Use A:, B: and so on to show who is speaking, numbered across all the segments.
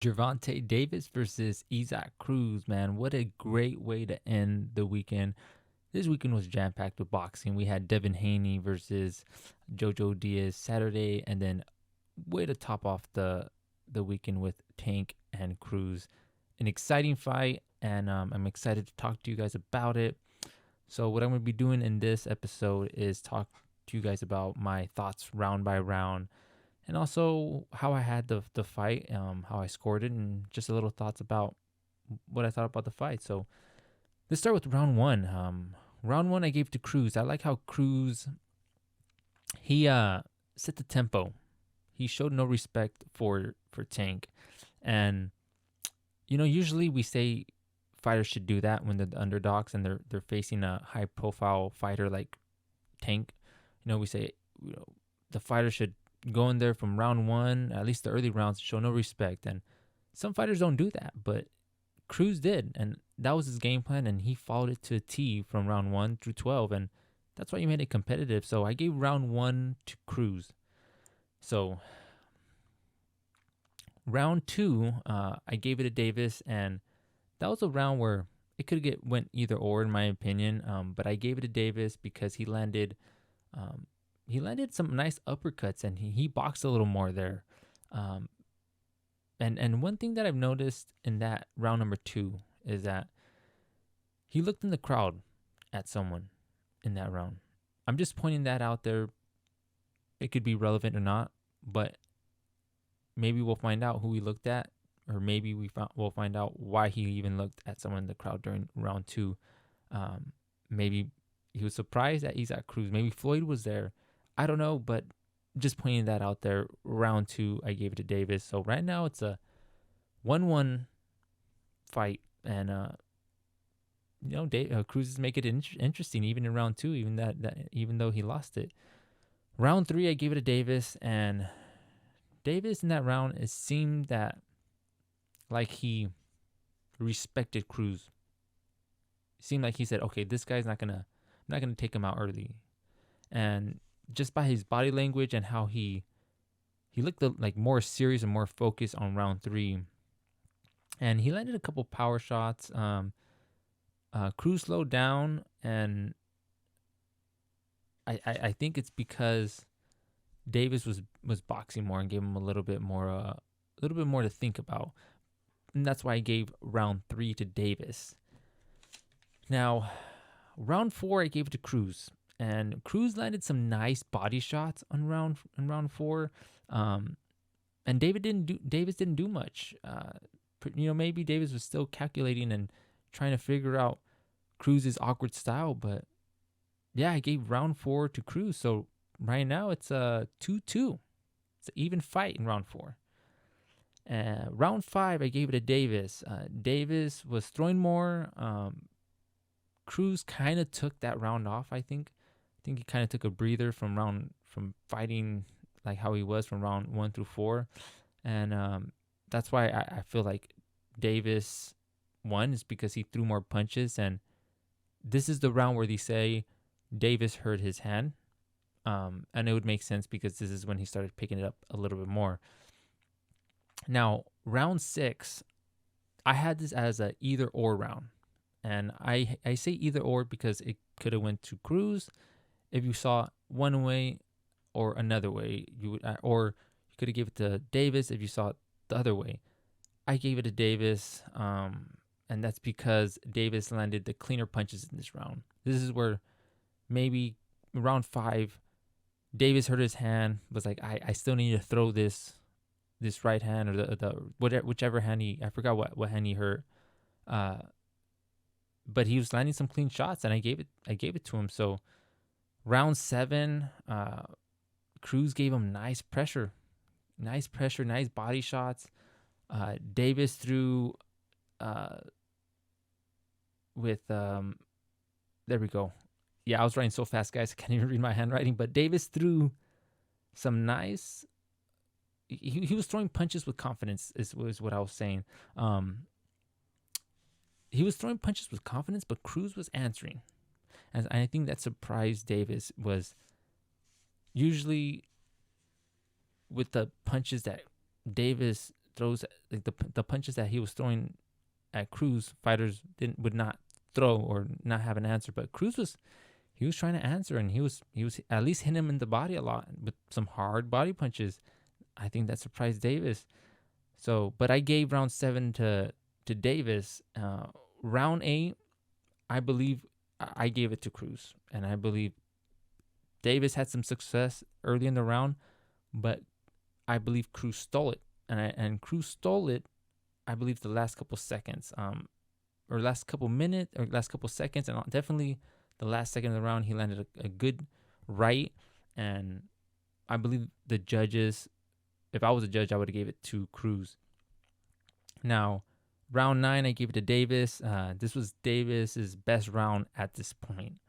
A: Gervonta Davis versus Isaac Cruz, man. What a great way to end the weekend. This weekend was jam packed with boxing. We had Devin Haney versus Jojo Diaz Saturday, and then way to top off the weekend with Tank and Cruz. An exciting fight, and I'm excited to talk to you guys about it. So, what I'm going to be doing in this episode is talk to you guys about my thoughts round by round, and also how I had the fight, how I scored it, and just a little thoughts about what I thought about the fight. So let's start with round one. Round one I gave to Cruz. I like how Cruz he set the tempo. He showed no respect for Tank, and usually we say fighters should do that when they're the underdogs and they're facing a high profile fighter like Tank. We say the fighter should go in there from round one, at least the early rounds, show no respect. And some fighters don't do that, but Cruz did, and that was his game plan, and he followed it to a T from round 1 through 12, and that's why he made it competitive. So I gave round 1 to Cruz. So round 2, I gave it to Davis, and that was a round where it could get went either or in my opinion. But I gave it to Davis because um, he landed some nice uppercuts, and he boxed a little more there. Um, and one thing that I've noticed in that round number 2 is that he looked in the crowd at someone in that round. I'm just pointing that out there. It could be relevant or not, but maybe we'll find out who he looked at, or maybe we'll find out why he even looked at someone in the crowd during round 2. Maybe he was surprised at Isaac Cruz. Maybe Floyd was there. I don't know, but just pointing that out there. Round 2, I gave it to Davis. So right now it's a 1-1 fight, and Cruz is making it interesting even in round 2, even though he lost it. Round 3, I gave it to Davis, and Davis in that round, it seemed that like he respected Cruz. It seemed like he said, "Okay, this guy's I'm not gonna take him out early," and just by his body language and how he looked like more serious and more focused on round 3, and he landed a couple power shots. Cruz slowed down, and I think it's because Davis was boxing more and gave him a little bit more to think about, and that's why I gave round 3 to Davis. Now, round 4 I gave it to Cruz, and Cruz landed some nice body shots on round 4, and Davis didn't do much. Maybe Davis was still calculating and trying to figure out Cruz's awkward style, but yeah, I gave round 4 to Cruz. So right now it's a 2-2. It's an even fight in round 4. Round 5, I gave it to Davis. Davis was throwing more. Cruz kind of took that round off. I think he kind of took a breather from fighting like how he was from round 1 through 4, and that's why I feel like Davis won, is because he threw more punches, and this is the round where they say Davis hurt his hand, and it would make sense because this is when he started picking it up a little bit more. Now, round 6, I had this as a either or round, and I say either or because it could have went to Cruz if you saw one way or another way. Or you could have gave it to Davis if you saw it the other way. I gave it to Davis, and that's because Davis landed the cleaner punches in this round. This is where maybe round 5, Davis hurt his hand, was like, I still need to throw this right hand, or the whichever hand I forgot what hand he hurt. But he was landing some clean shots, and I gave it to him. So round 7, Cruz gave him nice pressure, nice body shots. Davis threw with there we go. Yeah, I was writing so fast, guys, I can't even read my handwriting. But Davis threw some nice. He was throwing punches with confidence, was what I was saying. He was throwing punches with confidence, but Cruz was answering. And I think that surprised Davis was usually with the punches that Davis throws, like the punches that he was throwing at Cruz, fighters would not throw or not have an answer. But Cruz he was trying to answer, and he was at least hitting him in the body a lot with some hard body punches. I think that surprised Davis. So, but I gave round 7 to Davis. Round 8, I believe I gave it to Cruz, and I believe Davis had some success early in the round, but I believe Cruz stole it, and Cruz stole it. I believe the last couple seconds, or last couple minutes, or last couple seconds, and definitely the last second of the round, he landed a good right, and I believe the judges, if I was a judge, I would have gave it to Cruz. Now, round 9, I gave it to Davis. This was Davis's best round at this point,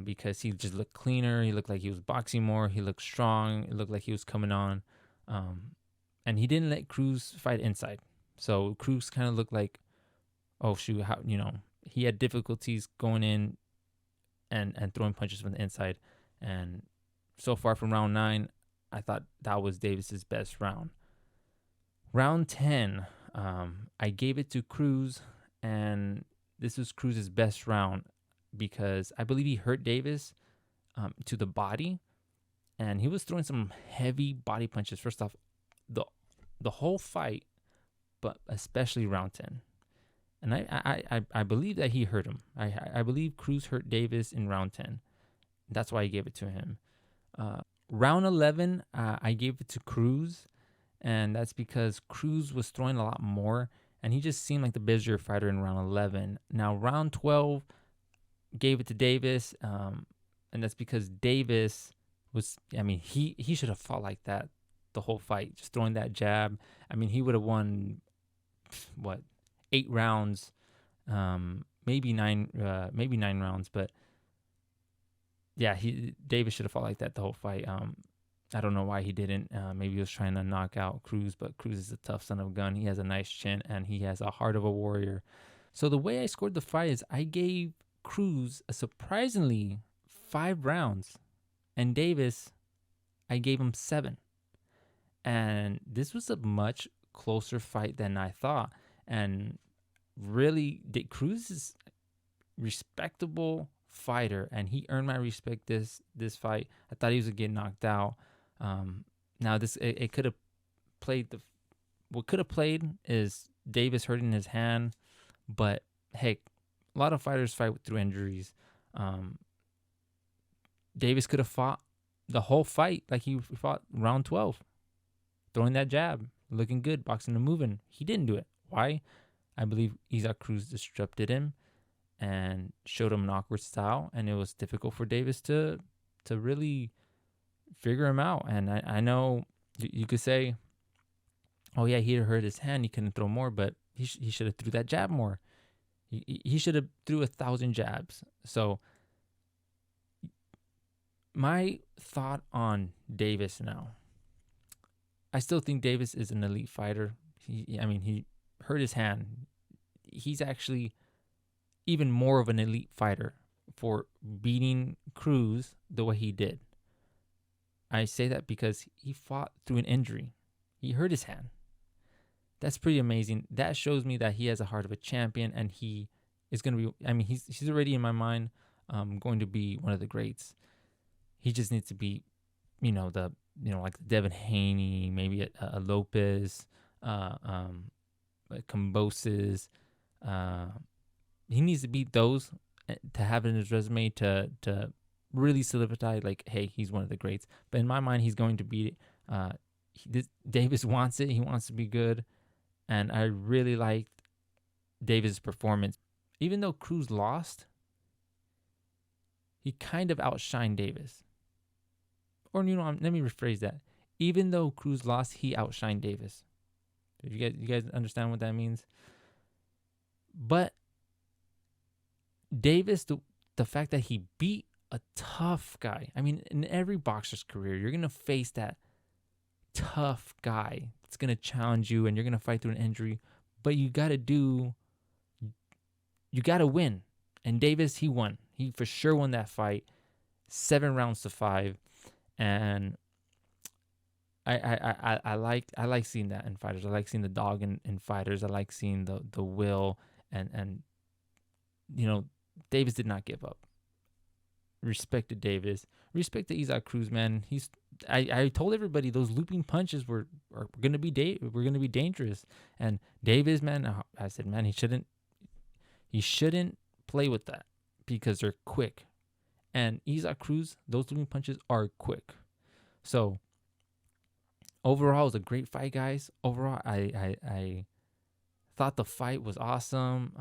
A: because he just looked cleaner. He looked like he was boxing more. He looked strong. It looked like he was coming on, and he didn't let Cruz fight inside. So Cruz kind of looked like, oh shoot, how, he had difficulties going in and throwing punches from the inside. And so far from round 9, I thought that was Davis's best round. Round 10, I gave it to Cruz, and this was Cruz's best round because I believe he hurt Davis to the body, and he was throwing some heavy body punches. First off, the whole fight, but especially round 10. And I believe that he hurt him. I believe Cruz hurt Davis in round 10. That's why I gave it to him. Round 11, I gave it to Cruz, and that's because Cruz was throwing a lot more, and he just seemed like the busier fighter in round 11. Now, round 12, gave it to Davis, and that's because Davis was, he should have fought like that the whole fight, just throwing that jab. He would have won, 8 rounds, maybe 9 rounds, but yeah, Davis should have fought like that the whole fight. I don't know why he didn't. Maybe he was trying to knock out Cruz, but Cruz is a tough son of a gun. He has a nice chin, and he has a heart of a warrior. So the way I scored the fight is I gave Cruz a surprisingly 5 rounds, and Davis, I gave him 7. And this was a much closer fight than I thought. And really, Cruz is a respectable fighter, and he earned my respect this fight. I thought he was gonna get knocked out. Now it could have played what could have played is Davis hurting his hand, but hey, a lot of fighters fight through injuries. Davis could have fought the whole fight like he fought round 12, throwing that jab, looking good, boxing and moving. He didn't do it. Why? I believe Isaac Cruz disrupted him and showed him an awkward style, and it was difficult for Davis to really figure him out. And I know you could say, oh yeah, he hurt his hand, he couldn't throw more, but he should have threw that jab more. He should have threw 1,000 jabs. So my thought on Davis now, I still think Davis is an elite fighter. He hurt his hand. He's actually even more of an elite fighter for beating Cruz the way he did. I say that because he fought through an injury. He hurt his hand. That's pretty amazing. That shows me that he has a heart of a champion, and he is going to be, he's already in my mind going to be one of the greats. He just needs to be, like the Devin Haney, maybe a Lopez, Camboses. He needs to beat those to have it in his resume to really solidify, like, hey, he's one of the greats. But in my mind, he's going to beat it. Davis wants it. He wants to be good. And I really liked Davis' performance. Even though Cruz lost, he kind of outshined Davis. Or, let me rephrase that. Even though Cruz lost, he outshined Davis. You guys understand what that means? But Davis, the fact that he beat a tough guy. In every boxer's career, you're going to face that tough guy that's going to challenge you, and you're going to fight through an injury. But you got to win. And Davis, he won. He for sure won that fight. 7 rounds to 5. And I like seeing that in fighters. I like seeing the dog in fighters. I like seeing the will and you know, Davis did not give up. Respect to Davis. Respect to Isaac Cruz, man. I told everybody those looping punches are gonna be dangerous. And Davis, man, I said, man, he shouldn't play with that because they're quick. And Isaac Cruz, those looping punches are quick. So overall, it was a great fight, guys. Overall, I thought the fight was awesome.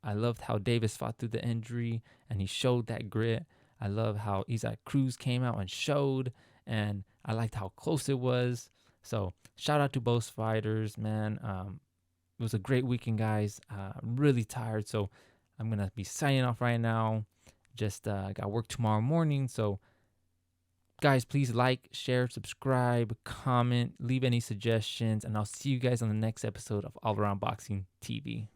A: I loved how Davis fought through the injury and he showed that grit. I love how Isaac Cruz came out and showed, and I liked how close it was. So shout out to both fighters, man. It was a great weekend, guys. I'm really tired, so I'm gonna be signing off right now. Just got work tomorrow morning, so guys, please like, share, subscribe, comment, leave any suggestions, and I'll see you guys on the next episode of All Around Boxing TV.